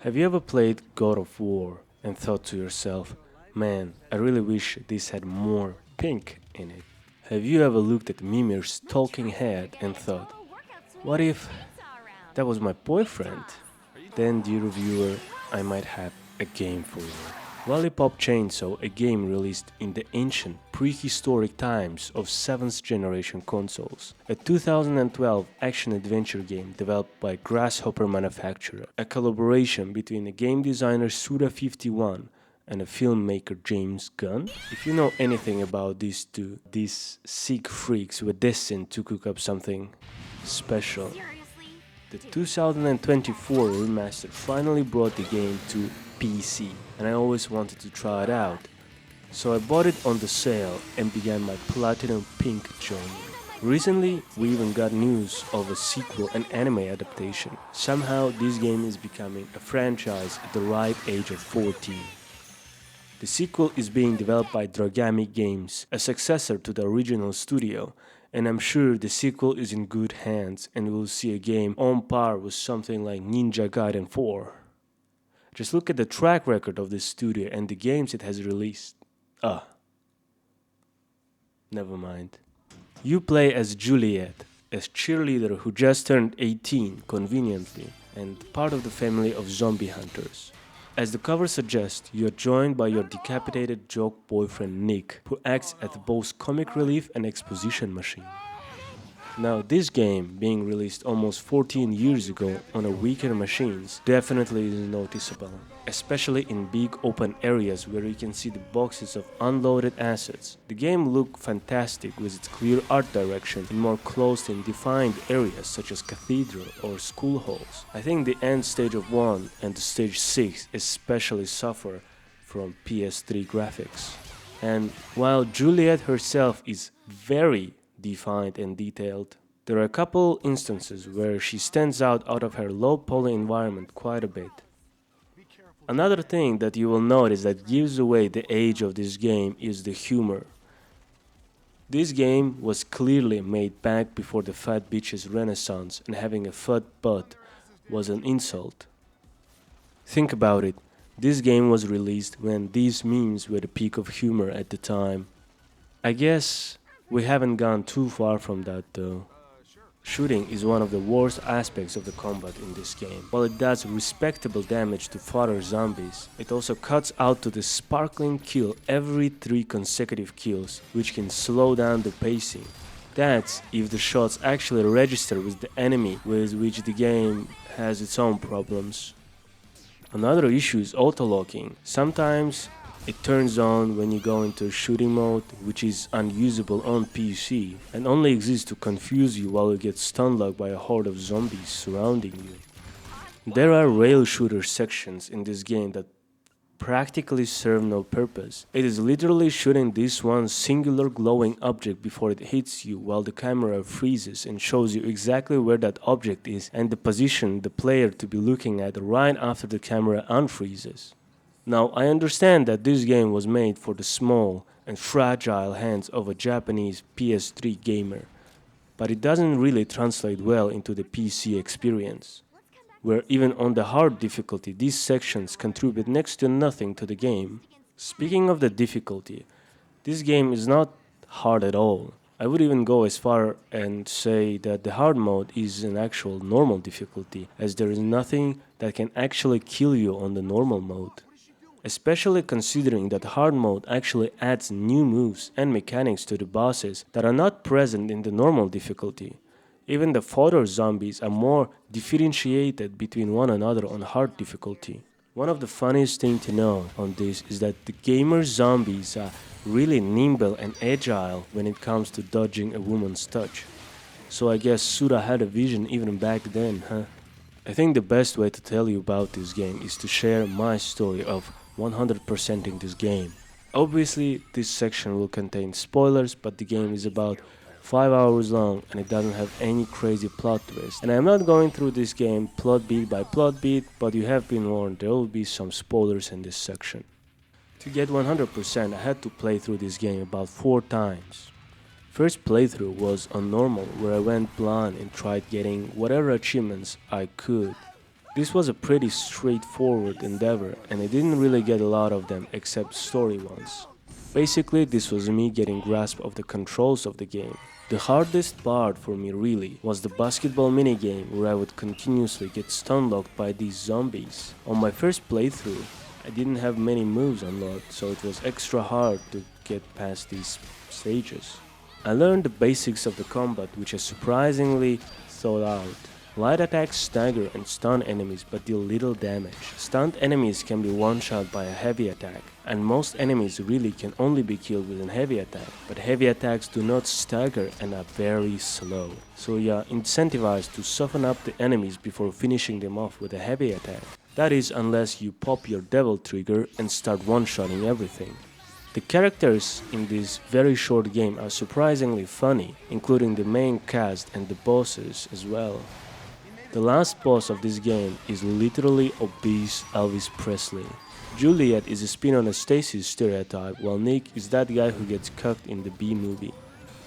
Have you ever played God of War and thought to yourself, man, I really wish this had more pink in it? Have you ever looked at Mimir's talking head and thought, what if that was my boyfriend? Then, dear viewer, I might have a game for you. Lollipop Chainsaw, a game released in the ancient, prehistoric times of 7th generation consoles. A 2012 action-adventure game developed by Grasshopper Manufacturer, a collaboration between a game designer Suda51 and a filmmaker James Gunn. If you know anything about these two, these sick freaks were destined to cook up something special. The 2024 remaster finally brought the game to PC, and I always wanted to try it out. So I bought it on the sale and began my Platinum Pink journey. Recently, we even got news of a sequel and anime adaptation. Somehow, this game is becoming a franchise at the ripe age of 14. The sequel is being developed by Dragami Games, a successor to the original studio, and I'm sure the sequel is in good hands and we'll see a game on par with something like Ninja Gaiden 4. Just look at the track record of this studio and the games it has released. Never mind. You play as Juliet, a cheerleader who just turned 18 conveniently and part of the family of zombie hunters. As the cover suggests, you are joined by your decapitated joke boyfriend Nick, who acts as both comic relief and exposition machine. Now, this game, being released almost 14 years ago on a weaker machines, definitely is noticeable, especially in big open areas where you can see the boxes of unloaded assets. The game looks fantastic with its clear art direction in more closed and defined areas such as cathedral or school halls. I think the end stage of 1 and the stage 6 especially suffer from PS3 graphics. And while Juliet herself is very defined and detailed, there are a couple instances where she stands out of her low poly environment quite a bit. Another thing that you will notice that gives away the age of this game is the humor. This game was clearly made back before the fat bitches renaissance, and having a fat butt was an insult. Think about it, this game was released when these memes were the peak of humor at the time. I guess we haven't gone too far from that though. Shooting is one of the worst aspects of the combat in this game. While it does respectable damage to fodder zombies, it also cuts out to the sparkling kill every 3 consecutive kills, which can slow down the pacing. That's if the shots actually register with the enemy, with which the game has its own problems. Another issue is auto-locking. Sometimes it turns on when you go into shooting mode, which is unusable on PC and only exists to confuse you while you get stun-locked by a horde of zombies surrounding you. There are rail shooter sections in this game that practically serve no purpose. It is literally shooting this one singular glowing object before it hits you while the camera freezes and shows you exactly where that object is and the position the player to be looking at right after the camera unfreezes. Now, I understand that this game was made for the small and fragile hands of a Japanese PS3 gamer, but it doesn't really translate well into the PC experience, where even on the hard difficulty these sections contribute next to nothing to the game. Speaking of the difficulty, this game is not hard at all. I would even go as far and say that the hard mode is an actual normal difficulty, as there is nothing that can actually kill you on the normal mode. Especially considering that hard mode actually adds new moves and mechanics to the bosses that are not present in the normal difficulty. Even the fodder zombies are more differentiated between one another on hard difficulty. One of the funniest things to know on this is that the gamer zombies are really nimble and agile when it comes to dodging a woman's touch. So I guess Suda had a vision even back then, huh? I think the best way to tell you about this game is to share my story of 100%ing this game. Obviously, this section will contain spoilers, but the game is about 5 hours long and it doesn't have any crazy plot twist. And I'm not going through this game plot beat by plot beat, but you have been warned there will be some spoilers in this section. To get 100%, I had to play through this game about 4 times. First playthrough was on normal, where I went blind and tried getting whatever achievements I could. This was a pretty straightforward endeavor and I didn't really get a lot of them except story ones. Basically, this was me getting grasp of the controls of the game. The hardest part for me really was the basketball minigame where I would continuously get stun locked by these zombies. On my first playthrough, I didn't have many moves unlocked, so it was extra hard to get past these stages. I learned the basics of the combat, which I surprisingly thought out. Light attacks stagger and stun enemies but deal little damage. Stunned enemies can be one-shot by a heavy attack, and most enemies really can only be killed with a heavy attack, but heavy attacks do not stagger and are very slow. So you're incentivized to soften up the enemies before finishing them off with a heavy attack. That is, unless you pop your devil trigger and start one-shotting everything. The characters in this very short game are surprisingly funny, including the main cast and the bosses as well. The last boss of this game is literally obese Elvis Presley. Juliet is a spin on a Stacy's stereotype, while Nick is that guy who gets cucked in the B-movie.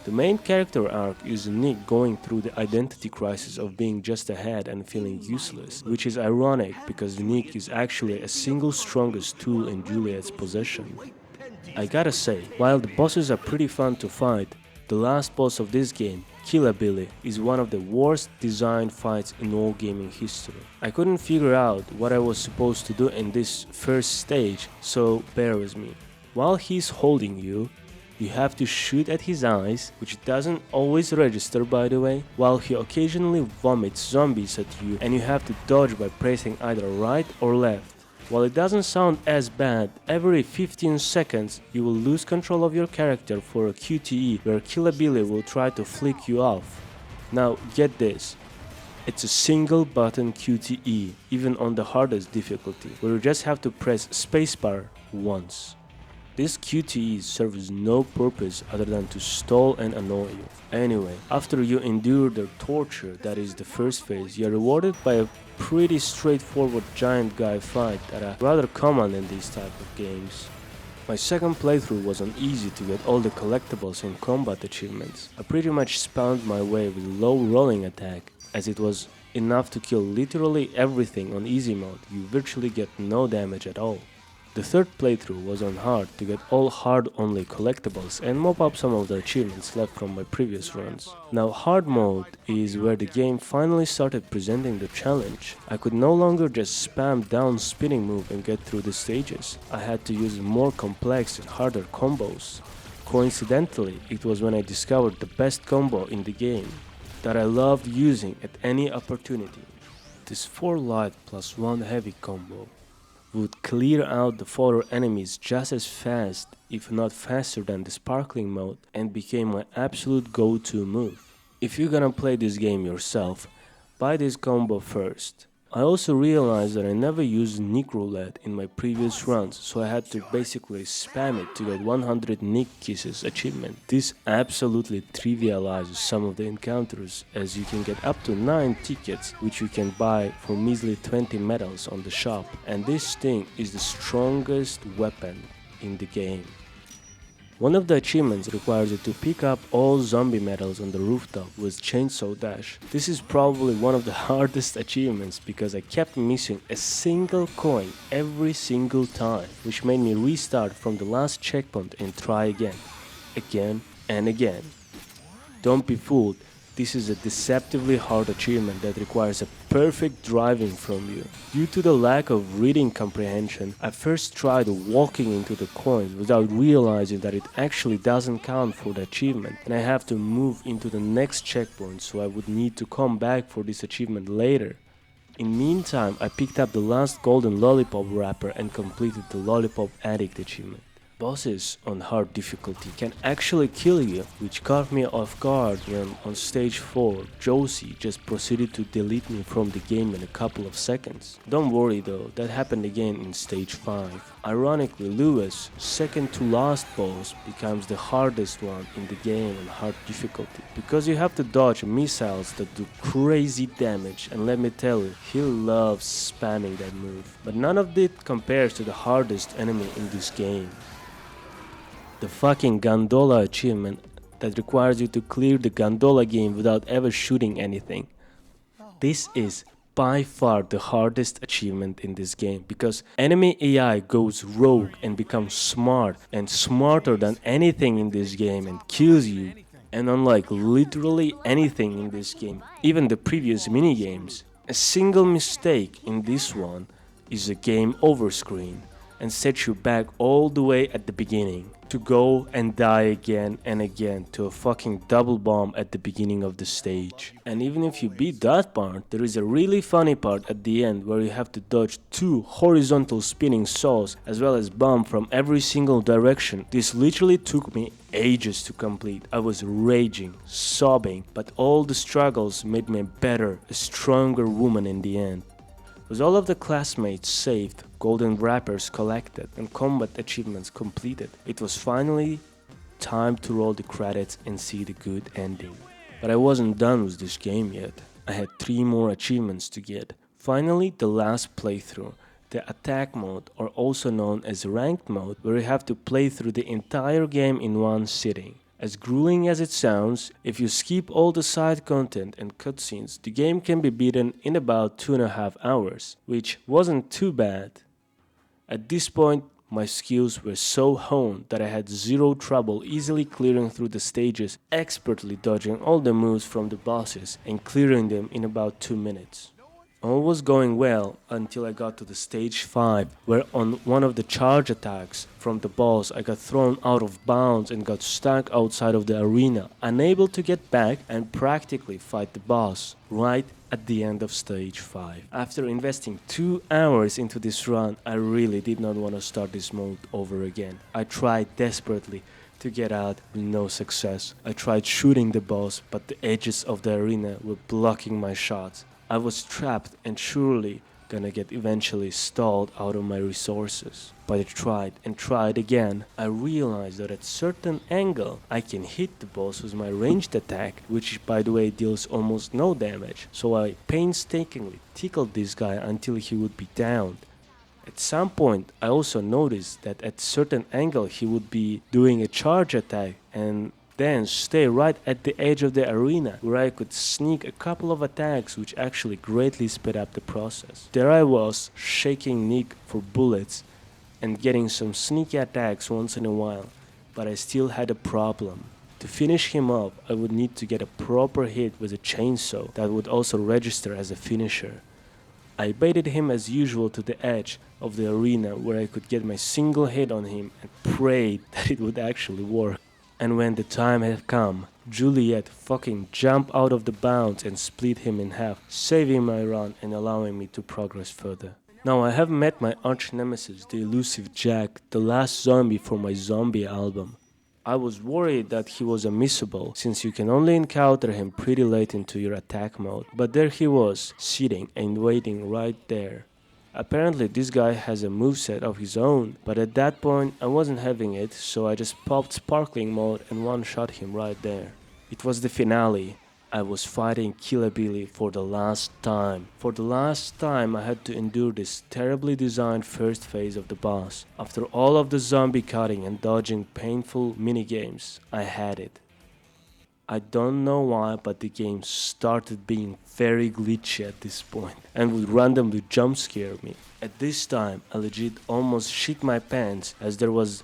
The main character arc is Nick going through the identity crisis of being just ahead and feeling useless, which is ironic because Nick is actually a single strongest tool in Juliet's possession. I gotta say, while the bosses are pretty fun to fight, the last boss of this game, Killabilly, is one of the worst designed fights in all gaming history. I couldn't figure out what I was supposed to do in this first stage, so bear with me. While he's holding you, you have to shoot at his eyes, which doesn't always register by the way, while he occasionally vomits zombies at you and you have to dodge by pressing either right or left. While it doesn't sound as bad, every 15 seconds you will lose control of your character for a QTE where Killabilly will try to flick you off. Now get this, it's a single button QTE, even on the hardest difficulty, where you just have to press spacebar once. This QTE serves no purpose other than to stall and annoy you. Anyway, after you endure the torture that is the first phase, you are rewarded by a pretty straightforward giant guy fight that are rather common in these type of games. My second playthrough wasn't easy to get all the collectibles and combat achievements. I pretty much spammed my way with low rolling attack, as it was enough to kill literally everything on easy mode. You virtually get no damage at all. The third playthrough was on hard to get all hard-only collectibles and mop up some of the achievements left from my previous runs. Now hard mode is where the game finally started presenting the challenge. I could no longer just spam down spinning move and get through the stages. I had to use more complex and harder combos. Coincidentally, it was when I discovered the best combo in the game that I loved using at any opportunity. This 4 light plus 1 heavy combo would clear out the fodder enemies just as fast, if not faster than the sparkling mode, and became my absolute go-to move. If you're gonna play this game yourself, buy this combo first. I also realized that I never used Nick Roulette in my previous runs, so I had to basically spam it to get 100 Nick Kisses achievement. This absolutely trivializes some of the encounters, as you can get up to 9 tickets, which you can buy for measly 20 medals on the shop, and this thing is the strongest weapon in the game. One of the achievements requires you to pick up all zombie medals on the rooftop with chainsaw dash. This is probably one of the hardest achievements because I kept missing a single coin every single time, which made me restart from the last checkpoint and try again and again. Don't be fooled, this is a deceptively hard achievement that requires a perfect driving from you. Due to the lack of reading comprehension, I first tried walking into the coins without realizing that it actually doesn't count for the achievement, and I have to move into the next checkpoint, so I would need to come back for this achievement later. In meantime, I picked up the last golden Lollipop wrapper and completed the Lollipop Addict achievement. Bosses on hard difficulty can actually kill you, which caught me off guard when on stage 4, Josie just proceeded to delete me from the game in a couple of seconds. Don't worry though, that happened again in stage 5. Ironically, Lewis, second to last boss, becomes the hardest one in the game on hard difficulty, because you have to dodge missiles that do crazy damage, and let me tell you, he loves spamming that move. But none of it compares to the hardest enemy in this game. The fucking gondola achievement that requires you to clear the gondola game without ever shooting anything. This is by far the hardest achievement in this game because enemy AI goes rogue and becomes smart and smarter than anything in this game and kills you. And unlike literally anything in this game, even the previous minigames, a single mistake in this one is a game over screen and sets you back all the way at the beginning to go and die again and again to a fucking double bomb at the beginning of the stage. And even if you beat that part, there is a really funny part at the end where you have to dodge two horizontal spinning saws as well as bomb from every single direction. This literally took me ages to complete. I was raging, sobbing, but all the struggles made me a better, a stronger woman in the end. With all of the classmates saved, golden wrappers collected, and combat achievements completed, it was finally time to roll the credits and see the good ending. But I wasn't done with this game yet. I had 3 more achievements to get. Finally, the last playthrough, the attack mode, or also known as ranked mode, where you have to play through the entire game in one sitting. As grueling as it sounds, if you skip all the side content and cutscenes, the game can be beaten in about 2.5 hours, which wasn't too bad. At this point, my skills were so honed that I had zero trouble easily clearing through the stages, expertly dodging all the moves from the bosses and clearing them in about 2 minutes. All was going well until I got to the stage 5, where on one of the charge attacks from the boss I got thrown out of bounds and got stuck outside of the arena, unable to get back and practically fight the boss right at the end of stage 5. After investing 2 hours into this run, I really did not want to start this mode over again. I tried desperately to get out with no success. I tried shooting the boss, but the edges of the arena were blocking my shots. I was trapped and surely gonna get eventually stalled out of my resources. But I tried and tried again. I realized that at certain angle I can hit the boss with my ranged attack, which by the way deals almost no damage. So I painstakingly tickled this guy until he would be downed. At some point I also noticed that at certain angle he would be doing a charge attack and then stay right at the edge of the arena where I could sneak a couple of attacks which actually greatly sped up the process. There I was, shaking Nick for bullets and getting some sneaky attacks once in a while, but I still had a problem. To finish him up, I would need to get a proper hit with a chainsaw that would also register as a finisher. I baited him as usual to the edge of the arena where I could get my single hit on him and prayed that it would actually work. And when the time had come, Juliet fucking jumped out of the bounds and split him in half, saving my run and allowing me to progress further. Now I have met my arch nemesis, the elusive Jack, the last zombie for my zombie album. I was worried that he was unmissable, since you can only encounter him pretty late into your attack mode, but there he was, sitting and waiting right there. Apparently this guy has a moveset of his own, but at that point I wasn't having it, so I just popped sparkling mode and one-shot him right there. It was the finale. I was fighting Killer Billy for the last time. For the last time I had to endure this terribly designed first phase of the boss. After all of the zombie cutting and dodging painful minigames, I had it. I don't know why, but the game started being very glitchy at this point and would randomly jump scare me. At this time, I legit almost shit my pants as there was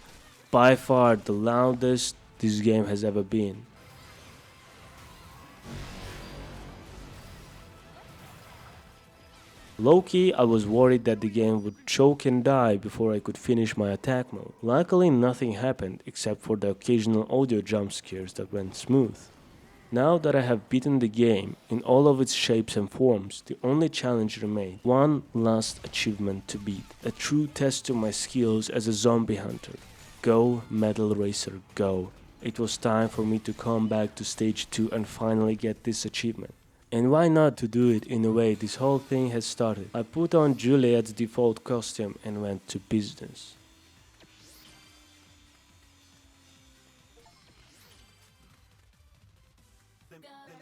by far the loudest this game has ever been. Low-key, I was worried that the game would choke and die before I could finish my attack mode. Luckily, nothing happened except for the occasional audio jump scares that went smooth. Now that I have beaten the game in all of its shapes and forms, the only challenge remained. One last achievement to beat, a true test to my skills as a zombie hunter. Go, Metal Racer, go. It was time for me to come back to stage 2 and finally get this achievement. And why not to do it in a way this whole thing has started? I put on Juliet's default costume and went to business.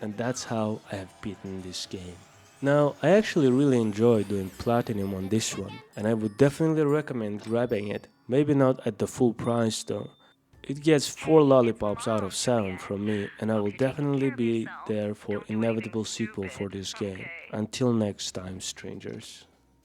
And that's how I have beaten this game. Now, I actually really enjoy doing platinum on this one, and I would definitely recommend grabbing it, maybe not at the full price though. It gets 4 lollipops out of 7 from me, and I will definitely be there for inevitable sequel for this game. Until next time, strangers.